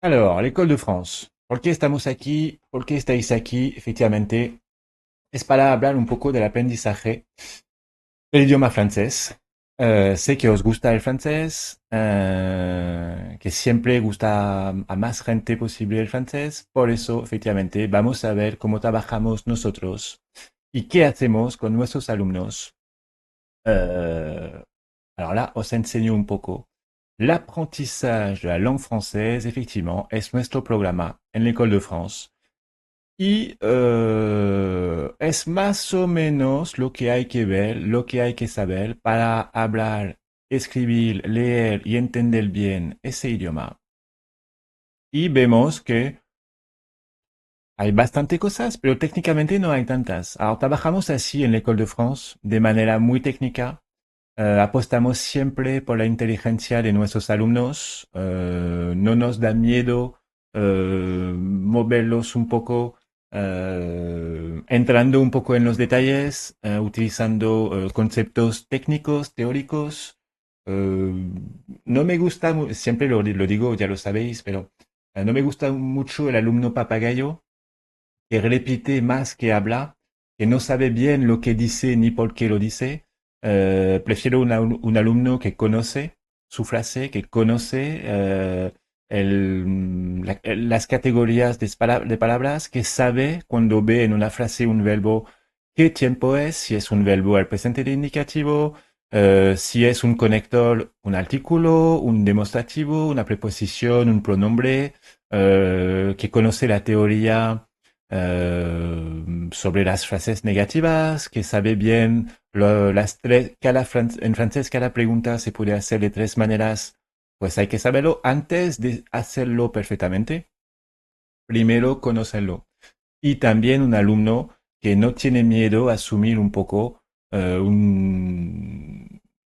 Alors, l'école de France. ¿Por qué estamos aquí? ¿Por qué estáis aquí? Efectivamente, es para hablar un poco del aprendizaje del idioma francés. Sé que os gusta el francés, que siempre gusta a más gente posible el francés. Por eso, efectivamente, vamos a ver cómo trabajamos nosotros y qué hacemos con nuestros alumnos. Euh, alors là, os enseño un poco. L'apprentissage de la langue française, effectivement, es nuestro programa en l'école de France. Y es más o menos lo que hay que ver, lo que hay que saber para hablar, escribir, leer y entender bien ese idioma. Y vemos que hay bastante cosas, pero técnicamente no hay tantas. Ahora, trabajamos así en l'école de France de manera muy técnica. Apostamos siempre por la inteligencia de nuestros alumnos. No nos da miedo moverlos un poco, entrando un poco en los detalles, utilizando conceptos técnicos, teóricos. Eh, no me gusta, siempre lo digo, ya lo sabéis, pero no me gusta mucho el alumno papagayo que repite más que habla, que no sabe bien lo que dice ni por qué lo dice. Prefiero un alumno que conoce su frase, que conoce las categorías de palabras, que sabe cuando ve en una frase un verbo qué tiempo es, si es un verbo al presente de indicativo, si es un conector, un artículo, un demostrativo, una preposición, un pronombre, que conoce la teoría sobre las frases negativas, que sabe bien las tres, en francés cada pregunta se puede hacer de tres maneras, pues hay que saberlo antes de hacerlo perfectamente. Primero conocerlo. Y también un alumno que no tiene miedo a asumir un poco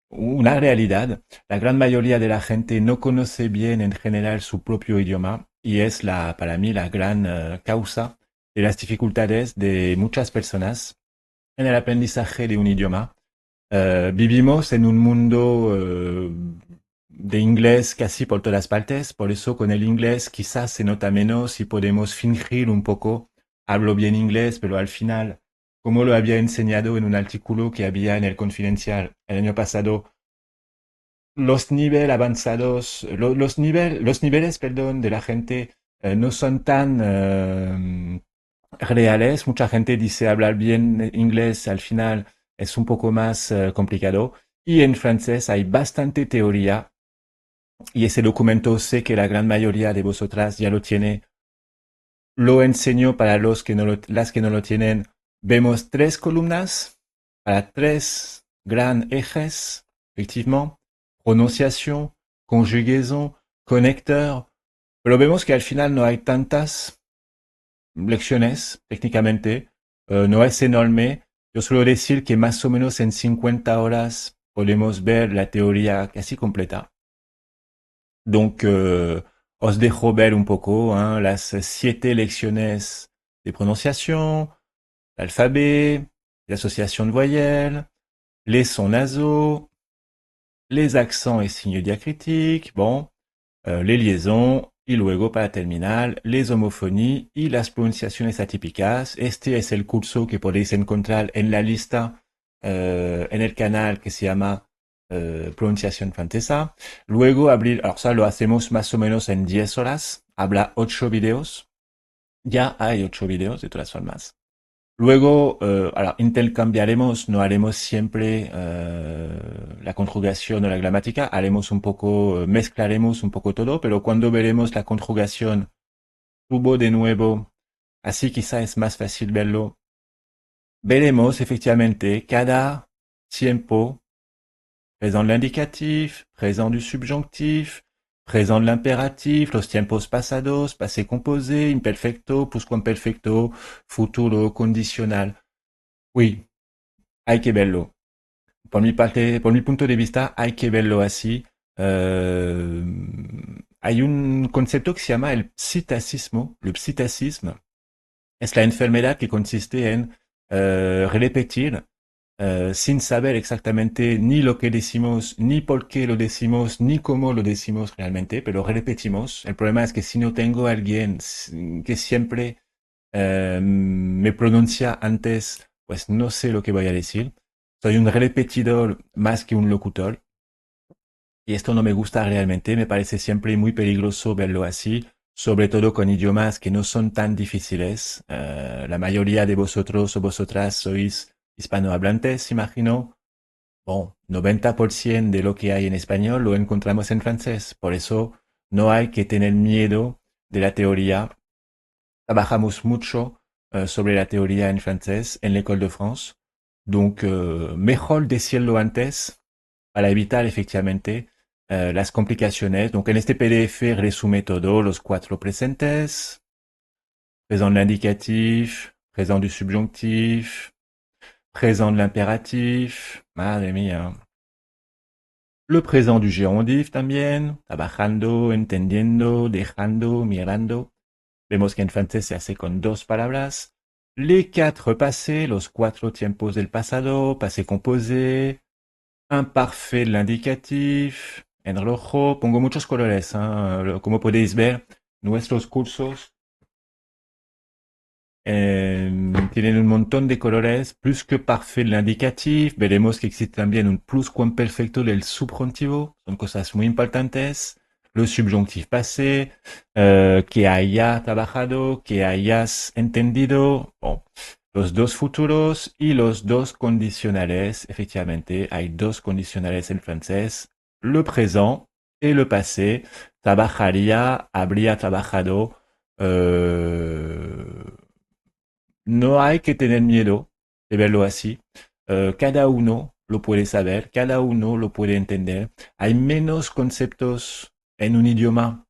una realidad. La gran mayoría de la gente no conoce bien en general su propio idioma y es para mí la gran causa de las dificultades de muchas personas en el aprendizaje de un idioma. Vivimos en un mundo de inglés casi por todas partes, por eso con el inglés quizás se nota menos y podemos fingir un poco, hablo bien inglés, pero al final, como lo había enseñado en un artículo que había en el Confidencial el año pasado, los niveles avanzados, los niveles, perdón, de la gente no son tan reales. Mucha gente dice hablar bien inglés, al final es un poco más complicado. Y en francés hay bastante teoría y ese documento sé que la gran mayoría de vosotras ya lo tiene. Lo enseño para las que no lo tienen. Vemos tres columnas para tres grandes ejes, efectivamente. Pronunciación, conjugaison, conector. Pero vemos que al final no hay tantas lecciones técnicamente. No es enorme. Yo suelo decir que más o menos en 50 horas podemos ver la teoría casi completa. Donc, os dejo ver un poco las 7 lecciones de prononciación, l'alphabet, l'association de voyelles, les sons nasaux, les accents et signes diacritiques, bon, les liaisons, y luego para terminar, les homofonies y las pronunciaciones atípicas. Este es el curso que podéis encontrar en la lista en el canal que se llama Pronunciación Francesa. Luego abrir, alors ça lo hacemos más o menos en 10 horas. Habrá 8 videos. Ya hay 8 videos de todas formas. Luego, alors, intercambiaremos, no haremos siempre la conjugación o la gramática, haremos un poco, mezclaremos un poco todo, pero cuando veremos la conjugación, subo de nuevo, así quizá es más fácil verlo, veremos efectivamente cada tiempo, présent de l'indicatif, présent du subjonctif, présent de l'impératif, los tiempos pasados, passé composé, imperfecto, pluscuamperfecto, futuro, condicional. Oui, hay que verlo. Por mi parte, por mi punto de vista, hay que verlo así. Eh, Hay un concepto que se llama el psittacismo. El psittacismo es la enfermedad que consiste en repetir sin saber exactamente ni lo que decimos, ni por qué lo decimos, ni cómo lo decimos realmente, pero repetimos. El problema es que si no tengo a alguien que siempre me pronuncia antes, pues no sé lo que voy a decir. Soy un repetidor más que un locutor. Y esto no me gusta realmente, me parece siempre muy peligroso verlo así, sobre todo con idiomas que no son tan difíciles. La mayoría de vosotros o vosotras sois hispanohablantes, imagino. Bon, 90% de lo que hay en español lo encontramos en francés. Por eso no hay que tener miedo de la teoría. Trabajamos mucho sobre la teoría en francés en l'École de France. Donc, mejor decirlo antes para evitar efectivamente las complicaciones. Donc, en este PDF resume todo, los cuatro presentes, présent de l'indicatif, présent du subjonctif, présent de l'impératif, madre mía. Le présent du gérondif también, trabajando, entendiendo, dejando, mirando. Vemos que en francés se hace con dos palabras. Les quatre passés, los cuatro tiempos del pasado, passé composé, imparfait de l'indicatif, en rojo. Pongo muchos colores, ¿eh? Como podéis ver, nuestros cursos tienen un montón de colores, plus que parfait de l'indicatif. Veremos que existe también un pluscuamperfecto del subjuntivo. Son cosas muy importantes. Le subjonctif passé, que haya trabajado, que hayas entendido. Bon, los dos futuros y los dos condicionales. Efectivamente, hay dos condicionales en francés. Le présent et le passé. Trabajaría, habría trabajado. Euh, no hay que tener miedo de verlo así. Cada uno lo puede saber, cada uno lo puede entender. Hay menos conceptos en un idioma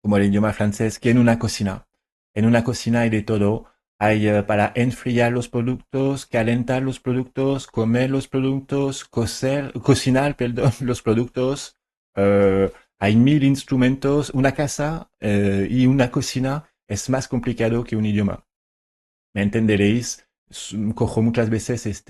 como el idioma francés que en una cocina. En una cocina hay de todo. Hay para enfriar los productos, calentar los productos, comer los productos, cocinar, perdón, los productos. Hay mil instrumentos. Una casa y una cocina es más complicado que un idioma. Me entenderéis, cojo muchas veces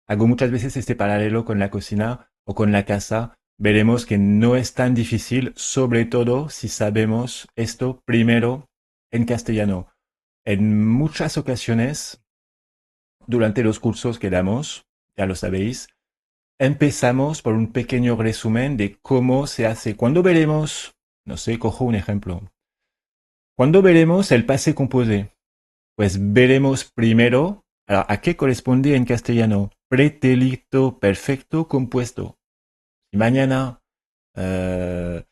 hago muchas veces este paralelo con la cocina o con la casa. Veremos que no es tan difícil, sobre todo si sabemos esto primero en castellano. En muchas ocasiones, durante los cursos que damos, ya lo sabéis, empezamos por un pequeño resumen de cómo se hace. Cuando veremos, no sé, cojo un ejemplo. Cuando veremos el pase composé, pues veremos primero, ¿a qué corresponde en castellano? Pretérito perfecto compuesto. Y mañana eh,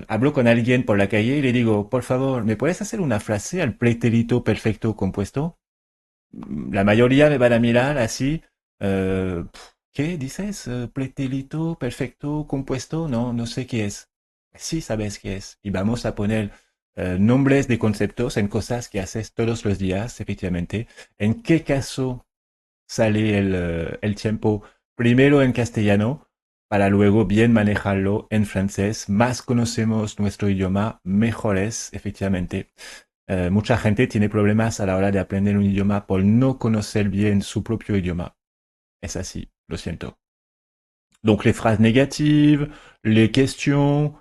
hablo con alguien por la calle y le digo, por favor, ¿me puedes hacer una frase al pretérito perfecto compuesto? La mayoría me van a mirar así. ¿Qué dices? ¿Pretérito perfecto compuesto? No, no sé qué es. Sí sabes qué es. Y vamos a poner nombres de conceptos en cosas que haces todos los días, efectivamente. ¿En qué caso sale el tiempo primero en castellano para luego bien manejarlo en francés? Más conocemos nuestro idioma, mejor es, efectivamente. Mucha gente tiene problemas a la hora de aprender un idioma por no conocer bien su propio idioma. Es así, lo siento. Donc les phrases négatives, les questions,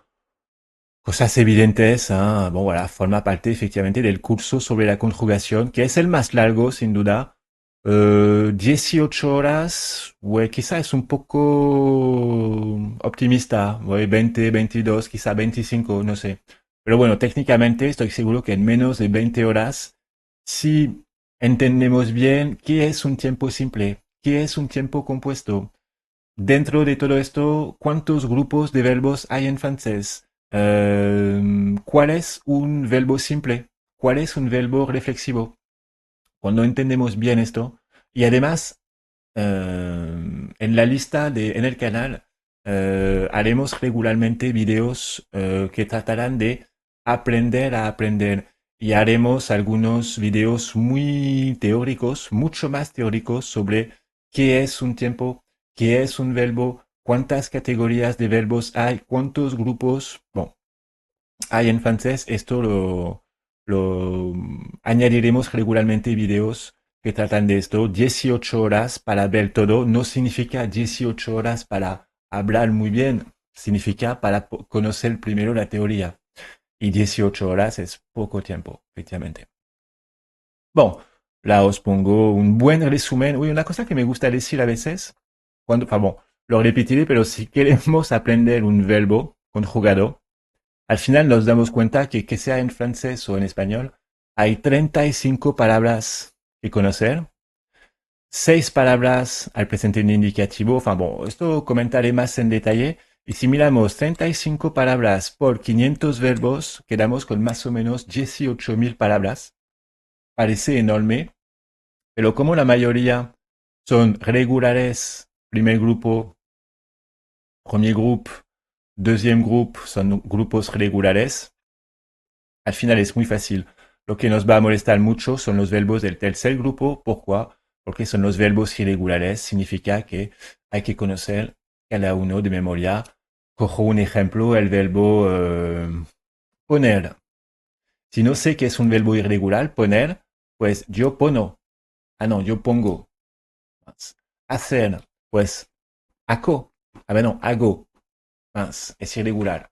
cosas evidentes, ¿eh? Bon, voilà, forma parte efectivamente del curso sobre la conjugación, que es el más largo, sin duda. 18 horas, bueno, quizá es un poco optimista, bueno, 20, 22, quizá 25, no sé. Pero bueno, técnicamente estoy seguro que en menos de 20 horas, si entendemos bien qué es un tiempo simple, qué es un tiempo compuesto, dentro de todo esto, ¿cuántos grupos de verbos hay en francés? ¿Cuál es un verbo simple? ¿Cuál es un verbo reflexivo? Cuando entendemos bien esto, y además, en la lista en el canal, haremos regularmente videos que tratarán de aprender a aprender. Y haremos algunos videos muy teóricos, mucho más teóricos sobre qué es un tiempo, qué es un verbo, cuántas categorías de verbos hay, cuántos grupos, bon, hay en francés. Esto lo añadiremos regularmente videos que tratan de esto, 18 horas para ver todo, no significa 18 horas para hablar muy bien, significa para conocer primero la teoría. Y 18 horas es poco tiempo, efectivamente. Bon, là os pongo un buen resumen. Uy, una cosa que me gusta decir a veces, bon, lo repetiré, pero si queremos aprender un verbo conjugado, al final nos damos cuenta que sea en francés o en español, hay 35 palabras que conocer, 6 palabras al presente indicativo. Bon, esto comentaré más en detalle. Y si miramos 35 palabras por 500 verbos, quedamos con más o menos 18.000 palabras. Parece enorme, pero como la mayoría son regulares, premier grupo, deuxième grupo, son grupos regulares, al final es muy fácil. Lo que nos va a molestar mucho son los verbos del tercer grupo. ¿Por qué? Porque son los verbos irregulares. Significa que hay que conocer cada uno de memoria. Cojo un ejemplo, el verbo poner. Si no sé qué es un verbo irregular, poner, pues yo pono. Ah no, yo pongo. Hacer, pues hago. Ah ben no, hago. Es irregular.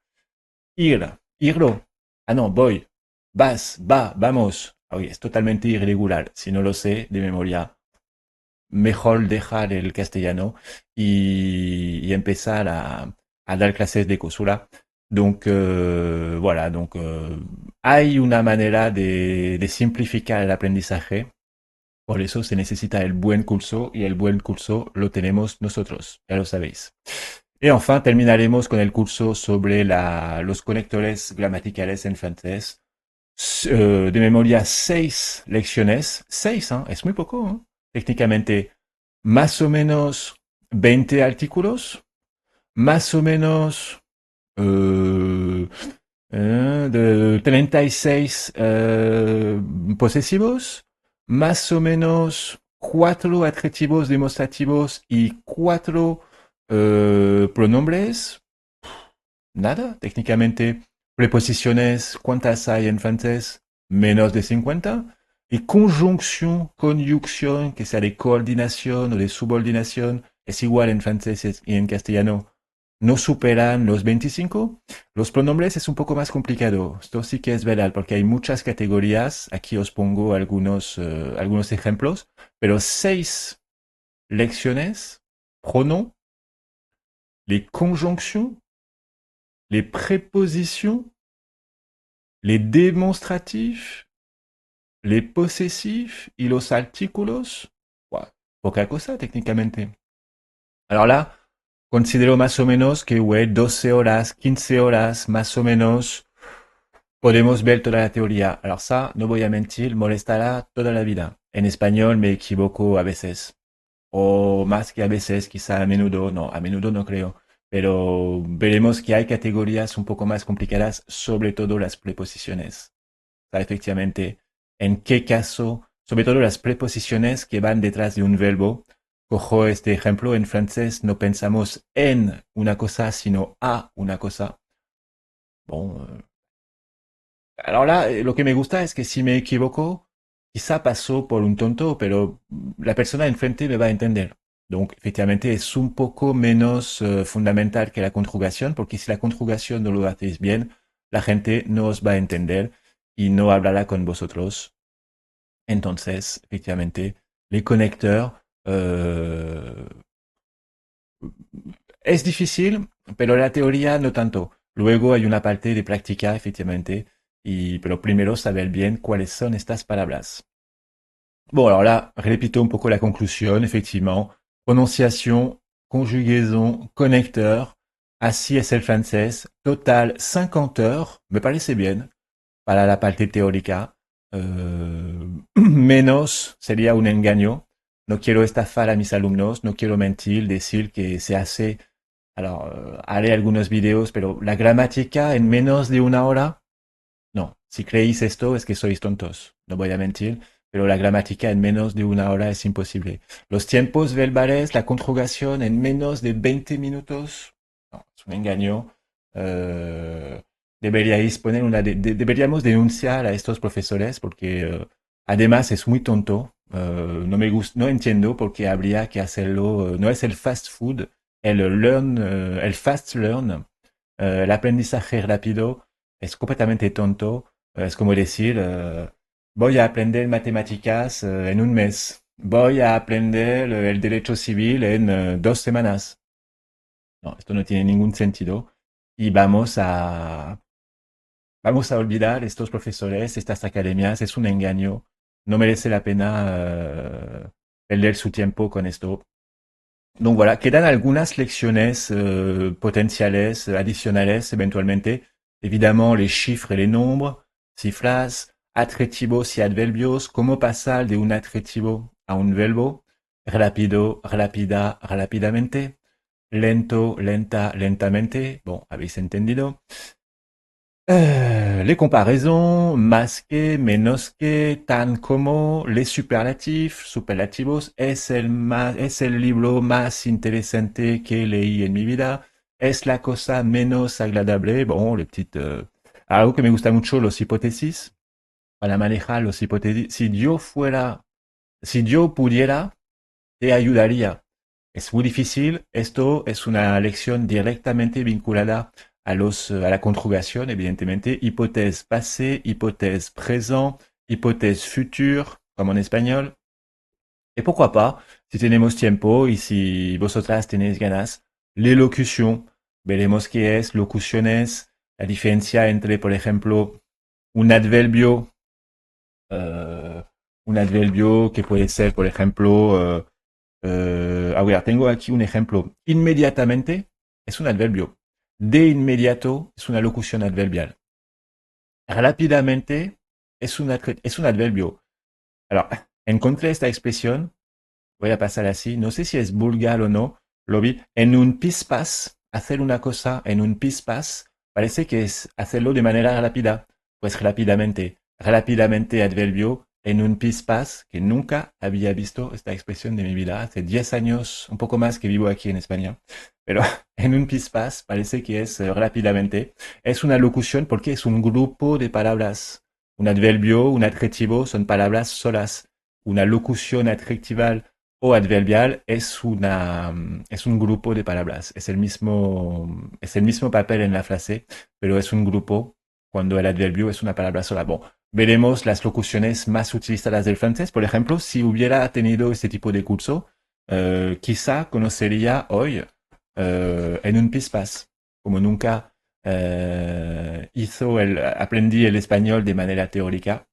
Irlo. Ah no, voy. Vas, va, vamos. Ah oui, es totalmente irregular. Si no lo sé de memoria, mejor dejar el castellano y empezar a dar clases de costura. Donc, voilà, donc hay una manera de simplificar el aprendizaje. Por eso se necesita el buen curso y el buen curso lo tenemos nosotros, ya lo sabéis. Y enfin, terminaremos con el curso sobre los conectores gramaticales en francés. De memoria, 6 lecciones. 6, ¿eh? Es muy poco, ¿eh? Técnicamente, más o menos 20 artículos, más o menos eh, de 36 posesivos, más o menos 4 adjetivos demostrativos y 4 pronombres. Nada, técnicamente. Preposiciones, ¿cuántas hay en francés? Menos de 50. Y conjunción, que sea de coordinación o de subordinación, es igual en francés y en castellano. No superan los 25. Los pronombres es un poco más complicado. Esto sí que es verdad, porque hay muchas categorías. Aquí os pongo algunos ejemplos, pero 6 lecciones, pronoms, les conjonctions, les prépositions, les demostratifs, les possessifs y los artículos. Buah, poca cosa técnicamente. Alors là, considero más o menos que, ouais, 12 horas, 15 horas, más o menos, podemos ver toda la teoría. Alors ça, no voy a mentir, molestará toda la vida. En español me equivoco a veces. O más que a veces, quizá a menudo no creo. Pero veremos que hay categorías un poco más complicadas, sobre todo las preposiciones. O sea, efectivamente, en qué caso, sobre todo las preposiciones que van detrás de un verbo. Cojo este ejemplo, en francés no pensamos en una cosa, sino a una cosa. Bon, alors là, lo que me gusta es que si me equivoco, quizá pasó por un tonto, pero la persona enfrente me va a entender. Donc, efectivamente, es un poco menos fundamental que la conjugación, porque si la conjugación no lo hacéis bien, la gente no os va a entender y no hablará con vosotros. Entonces, efectivamente, les conecteurs, es difícil, pero la teoría no tanto. Luego hay una parte de práctica, efectivamente, pero primero saber bien cuáles son estas palabras. Bon, alors là, repito un poco la conclusión, effectivement. Prononciation, conjugaison, connecteur. Así es el francés. Total 50 heures, me parece bien, para la parte teórica. Menos sería un engaño. No quiero estafar a mis alumnos, no quiero mentir, decir que se hace. Alors, haré algunos videos, pero la gramática en menos de una hora, no. Si creéis esto es que sois tontos, no voy a mentir, pero la gramática en menos de una hora es imposible. Los tiempos verbales, la conjugación en menos de 20 minutos, no, es un engaño. Eh, deberíamos denunciar a estos profesores porque además es muy tonto. no entiendo por qué habría que hacerlo. No es el fast food, el fast learn, el aprendizaje rápido es completamente tonto. Es como decir, voy a aprender matemáticas en un mes. Voy a aprender el derecho civil en 2 semanas. No, esto no tiene ningún sentido. Y vamos a olvidar estos profesores, estas academias. Es un engaño. No merece la pena perder su tiempo con esto. Donc voilà, quedan algunas lecciones potenciales, adicionales eventualmente. Évidemment, les chiffres et les nombres, cifras, adjetivos y adverbios, cómo pasar de un adjetivo a un verbo, rápido, rápida, rápidamente, lento, lenta, lentamente. Bon, habéis entendido. Les comparaisons, más que, menos que, tan como, les superlatifs, superlativos, es el libro más interesante que leí en mi vida, es la cosa menos agradable, bon, algo que me gusta mucho, los hipótesis, para manejar los hipótesis, si yo pudiera, te ayudaría. Es muy difícil. Esto es una lección directamente vinculada a la conjugación, evidentemente. Hypothèse passé, hypothèse présent, hypothèse future, como en español. Y pourquoi pas, si tenemos tiempo y si vosotras tenéis ganas, l'élocution. Veremos qué es locuciones, la diferencia entre, por ejemplo, un adverbio, euh, un adverbio que puede ser, por ejemplo, a ver, tengo aquí un ejemplo. Inmediatamente es un adverbio. De inmediato es una locución adverbial. Rápidamente es un adverbio. Alors, encontré esta expresión, voy a pasar así, no sé si es vulgar o no, lo vi, en un pispas, hacer una cosa en un pispas, parece que es hacerlo de manera rápida, pues rápidamente, rápidamente adverbio, en un pispas, que nunca había visto esta expresión de mi vida, hace 10 años, un poco más que vivo aquí en España, pero en un pispas parece que es rápidamente, es una locución porque es un grupo de palabras, un adverbio, un adjetivo, son palabras solas, una locución adjetival o adverbial es un grupo de palabras. Es el mismo papel en la frase, pero es un grupo cuando el adverbio es una palabra sola. Bon, veremos las locuciones más utilizadas del francés. Por ejemplo, si hubiera tenido este tipo de curso, quizá conocería hoy en un pispas, como nunca aprendí el español de manera teórica.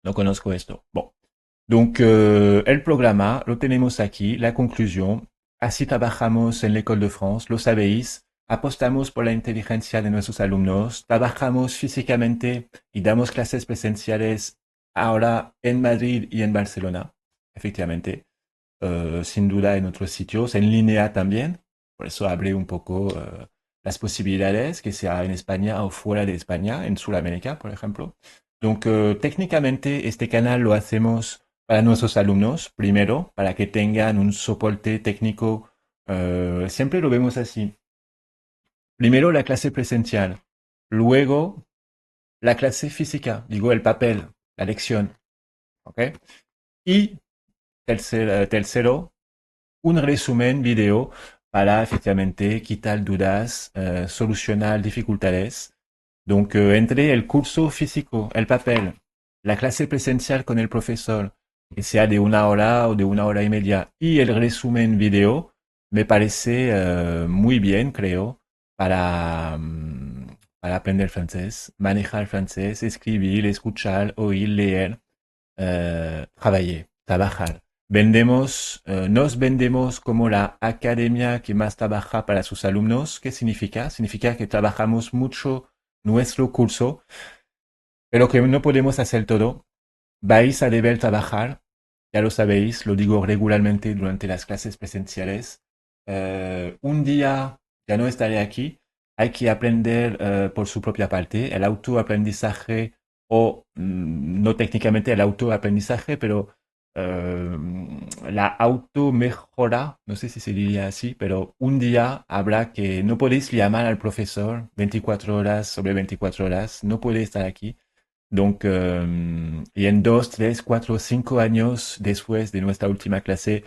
No conozco esto. Bon. Donc, el programa lo tenemos aquí, la conclusión. Así trabajamos en la École de France, lo sabéis. Apostamos por la inteligencia de nuestros alumnos, trabajamos físicamente y damos clases presenciales ahora en Madrid y en Barcelona, efectivamente. Sin duda en otros sitios, en línea también. Por eso hablé un poco las posibilidades, que sea en España o fuera de España, en Sudamérica, por ejemplo. Donc, técnicamente este canal lo hacemos para nuestros alumnos, primero, para que tengan un soporte técnico. Siempre lo vemos así. Primero la clase presencial, luego la clase física, digo el papel, la lección, ¿ok? Y tercero, un resumen video para efectivamente quitar dudas, solucionar dificultades. Donc, entre el curso físico, el papel, la clase presencial con el profesor, que sea de 1 hora o de 1 hora y media, y el resumen video, me parece muy bien, creo, para aprender francés, manejar francés, escribir, escuchar, oír, leer, trabajar. Nos vendemos como la academia que más trabaja para sus alumnos. ¿Qué significa? Significa que trabajamos mucho nuestro curso, pero que no podemos hacer todo. Vais a deber trabajar, ya lo sabéis, lo digo regularmente durante las clases presenciales. Un día ya no estaré aquí, hay que aprender por su propia parte, el autoaprendizaje o no técnicamente el autoaprendizaje, pero eh, la automejora, no sé si se diría así, pero un día habrá que no podéis llamar al profesor 24 horas sobre 24 horas, no puede estar aquí. Donc, y en 2, 3, 4, 5 años después de nuestra última clase,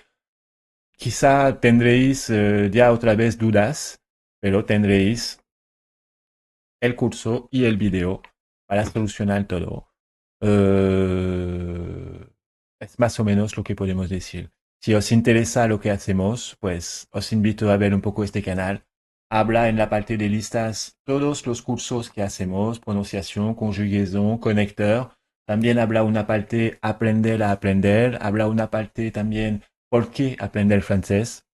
quizá tendréis ya otra vez dudas, pero tendréis el curso y el video para solucionar todo. Eh, es más o menos lo que podemos decir. Si os interesa lo que hacemos, pues os invito a ver un poco este canal. Habla en la parte de listas todos los cursos que hacemos, pronunciación, conjugación, conector. También habla una parte aprender a aprender. Habla una parte también por qué aprender francés.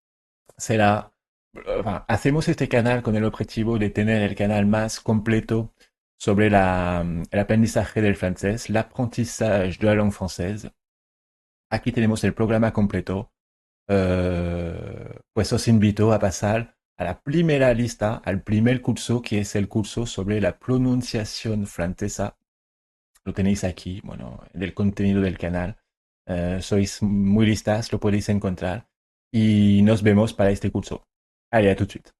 Será, enfin, hacemos este canal con el objetivo de tener el canal más completo sobre el aprendizaje del francés, l'apprentissage de la langue française. Aquí tenemos el programa completo. Pues os invito a pasar a la primera lista, al primer curso, que es el curso sobre la pronunciación francesa. Lo tenéis aquí, bueno, en el contenido del canal. Sois muy listas, lo podéis encontrar. Y nos vemos para este curso. Allez, à tout de suite.